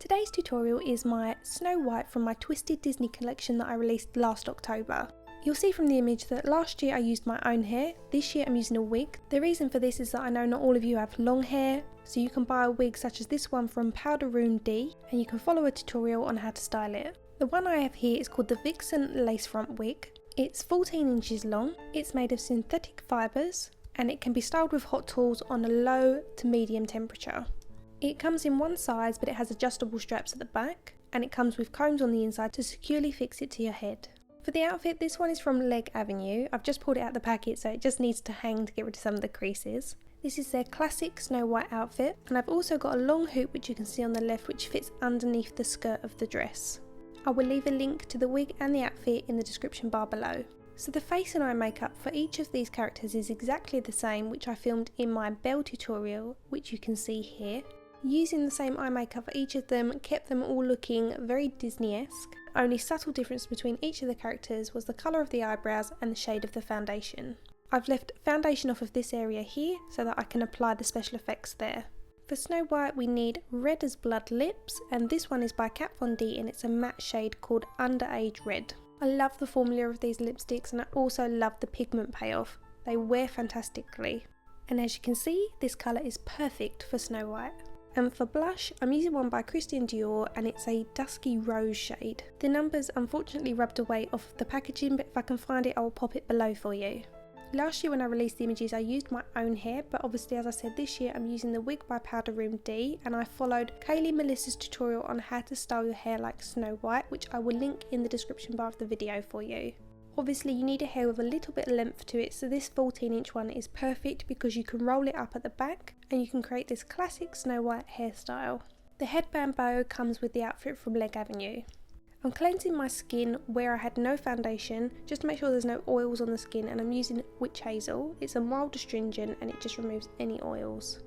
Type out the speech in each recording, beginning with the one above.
Today's tutorial is my Snow White from my Twisted Disney collection that I released last October. You'll see from the image that last year I used my own hair, this year I'm using a wig. The reason for this is that I know not all of you have long hair, so you can buy a wig such as this one from Powder Room D, and you can follow a tutorial on how to style it. The one I have here is called the Vixen lace front wig. It's 14 inches long, it's made of synthetic fibres, and it can be styled with hot tools on a low to medium temperature. It comes in one size, but it has adjustable straps at the back, and it comes with combs on the inside to securely fix it to your head. For the outfit, this one is from Leg Avenue. I've just pulled it out of the packet, so it just needs to hang to get rid of some of the creases. This is their classic Snow White outfit, and I've also got a long hoop which you can see on the left, which fits underneath the skirt of the dress. I will leave a link to the wig and the outfit in the description bar below. So the face and eye makeup for each of these characters is exactly the same, which I filmed in my Belle tutorial, which you can see here. Using the same eye makeup for each of them kept them all looking very Disney-esque. Only subtle difference between each of the characters was the colour of the eyebrows and the shade of the foundation. I've left foundation off of this area here so that I can apply the special effects there. For Snow White we need Red as Blood lips, and this one is by Kat Von D and it's a matte shade called Underage Red. I love the formula of these lipsticks and I also love the pigment payoff. They wear fantastically. And as you can see, this colour is perfect for Snow White. And for blush, I'm using one by Christian Dior and it's a dusky rose shade. The numbers unfortunately rubbed away off the packaging, but if I can find it I will pop it below for you. Last year when I released the images I used my own hair, but obviously as I said this year I'm using the wig by Powder Room D, and I followed Kayley Melissa's tutorial on how to style your hair like Snow White, which I will link in the description bar of the video for you. Obviously you need a hair with a little bit of length to it, so this 14-inch one is perfect because you can roll it up at the back and you can create this classic Snow White hairstyle. The headband bow comes with the outfit from Leg Avenue. I'm cleansing my skin where I had no foundation just to make sure there's no oils on the skin, and I'm using Witch Hazel. It's a mild astringent and it just removes any oils.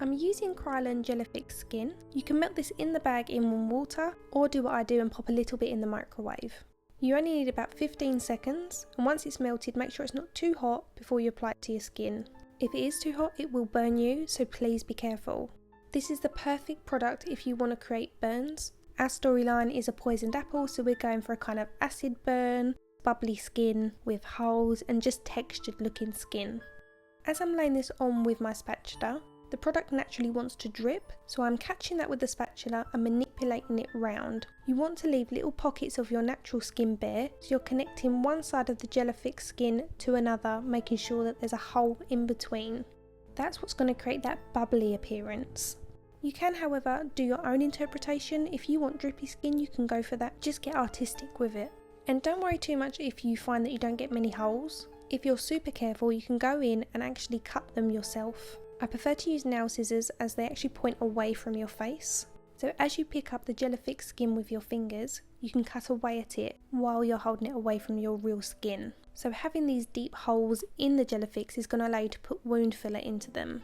I'm using Kryolan Gelafix skin. You can melt this in the bag in warm water or do what I do and pop a little bit in the microwave. You only need about 15 seconds, and once it's melted make sure it's not too hot before you apply it to your skin. If it is too hot it will burn you, so please be careful. This is the perfect product if you want to create burns. Our storyline is a poisoned apple, so we're going for a kind of acid burn, bubbly skin with holes and just textured looking skin. As I'm laying this on with my spatula, the product naturally wants to drip, so I'm catching that with the spatula and manipulating it round. You want to leave little pockets of your natural skin bare, so you're connecting one side of the Gelafix skin to another, making sure that there's a hole in between. That's what's going to create that bubbly appearance. You can, however, do your own interpretation. If you want drippy skin, you can go for that. Just get artistic with it. And don't worry too much if you find that you don't get many holes. If you're super careful, you can go in and actually cut them yourself. I prefer to use nail scissors as they actually point away from your face. So as you pick up the Gelafix skin with your fingers, you can cut away at it while you're holding it away from your real skin. So having these deep holes in the Gelafix is going to allow you to put wound filler into them.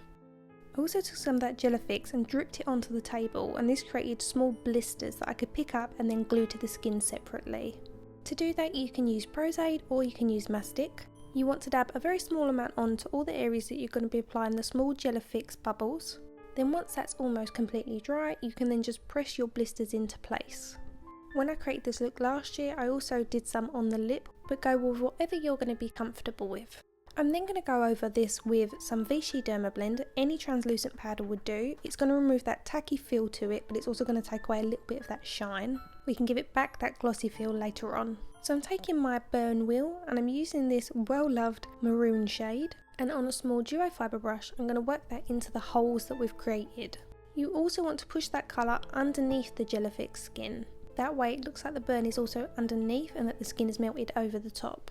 I also took some of that Gelafix and dripped it onto the table, and this created small blisters that I could pick up and then glue to the skin separately. To do that you can use Prozaid or you can use mastic. You want to dab a very small amount onto all the areas that you're going to be applying the small Gelafix bubbles. Then once that's almost completely dry, you can then just press your blisters into place. When I created this look last year, I also did some on the lip, but go with whatever you're going to be comfortable with. I'm then going to go over this with some Vichy Dermablend. Any translucent powder would do. It's going to remove that tacky feel to it, but it's also going to take away a little bit of that shine. We can give it back that glossy feel later on. So I'm taking my burn wheel and I'm using this well-loved maroon shade, and on a small duo fibre brush I'm going to work that into the holes that we've created. You also want to push that colour underneath the Gelafix skin. That way it looks like the burn is also underneath and that the skin is melted over the top.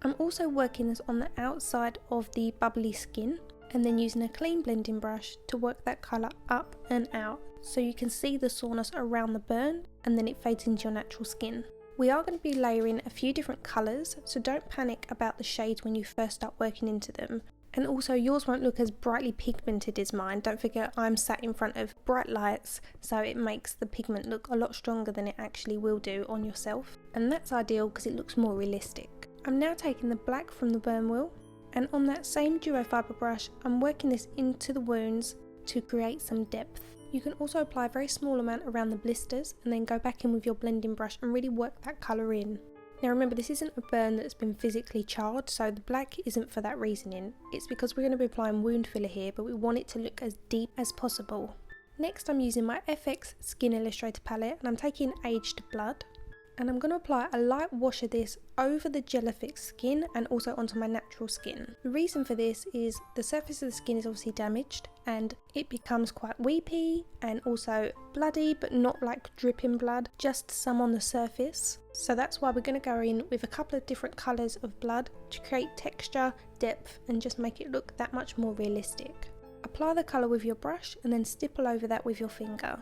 I'm also working this on the outside of the bubbly skin and then using a clean blending brush to work that colour up and out so you can see the soreness around the burn and then it fades into your natural skin. We are going to be layering a few different colours, so don't panic about the shades when you first start working into them. And also yours won't look as brightly pigmented as mine. Don't forget I'm sat in front of bright lights, so it makes the pigment look a lot stronger than it actually will do on yourself. And that's ideal because it looks more realistic. I'm now taking the black from the burn wheel, and on that same duo fibre brush I'm working this into the wounds to create some depth. You can also apply a very small amount around the blisters and then go back in with your blending brush and really work that colour in. Now remember, this isn't a burn that's been physically charred, so the black isn't for that reasoning. It's because we're going to be applying wound filler here, but we want it to look as deep as possible. Next I'm using my SFX Skin Illustrator palette and I'm taking Aged Blood. And I'm going to apply a light wash of this over the Gelafix skin and also onto my natural skin. The reason for this is the surface of the skin is obviously damaged and it becomes quite weepy and also bloody, but not like dripping blood, just some on the surface. So that's why we're going to go in with a couple of different colours of blood to create texture, depth, and just make it look that much more realistic. Apply the colour with your brush and then stipple over that with your finger.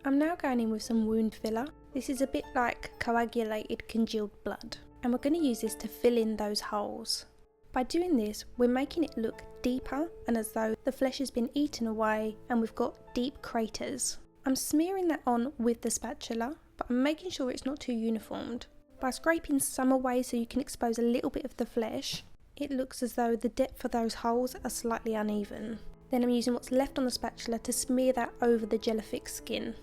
I'm now going in with some wound filler. This is a bit like coagulated congealed blood, and we're going to use this to fill in those holes. By doing this, we're making it look deeper and as though the flesh has been eaten away and we've got deep craters. I'm smearing that on with the spatula, but I'm making sure it's not too uniformed. By scraping some away so you can expose a little bit of the flesh, it looks as though the depth of those holes are slightly uneven. Then I'm using what's left on the spatula to smear that over the Gelafix skin.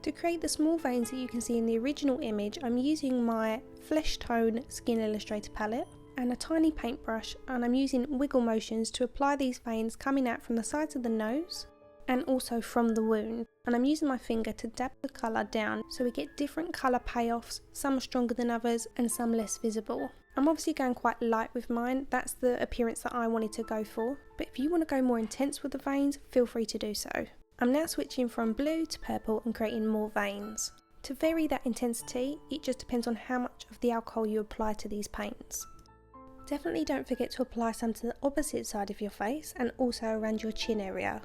To create the small veins that you can see in the original image, I'm using my Flesh Tone Skin Illustrator palette and a tiny paintbrush, and I'm using wiggle motions to apply these veins coming out from the sides of the nose and also from the wound. And I'm using my finger to dab the colour down so we get different colour payoffs, some stronger than others and some less visible. I'm obviously going quite light with mine, that's the appearance that I wanted to go for, but if you want to go more intense with the veins, feel free to do so. I'm now switching from blue to purple and creating more veins. To vary that intensity, it just depends on how much of the alcohol you apply to these paints. Definitely don't forget to apply some to the opposite side of your face and also around your chin area.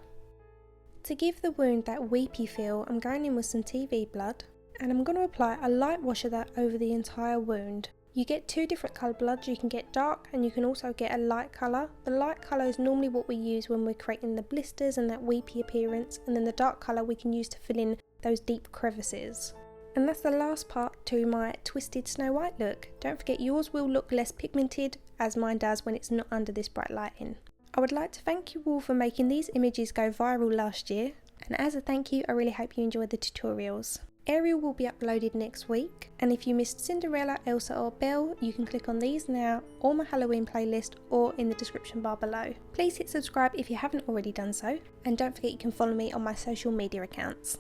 To give the wound that weepy feel, I'm going in with some TV blood and I'm going to apply a light wash of that over the entire wound. You get two different colour bloods, you can get dark and you can also get a light colour. The light colour is normally what we use when we're creating the blisters and that weepy appearance, and then the dark colour we can use to fill in those deep crevices. And that's the last part to my twisted Snow White look. Don't forget yours will look less pigmented as mine does when it's not under this bright lighting. I would like to thank you all for making these images go viral last year, and as a thank you I really hope you enjoyed the tutorials. Ariel will be uploaded next week, and if you missed Cinderella, Elsa or Belle, you can click on these now or my Halloween playlist or in the description bar below. Please hit subscribe if you haven't already done so, and don't forget you can follow me on my social media accounts.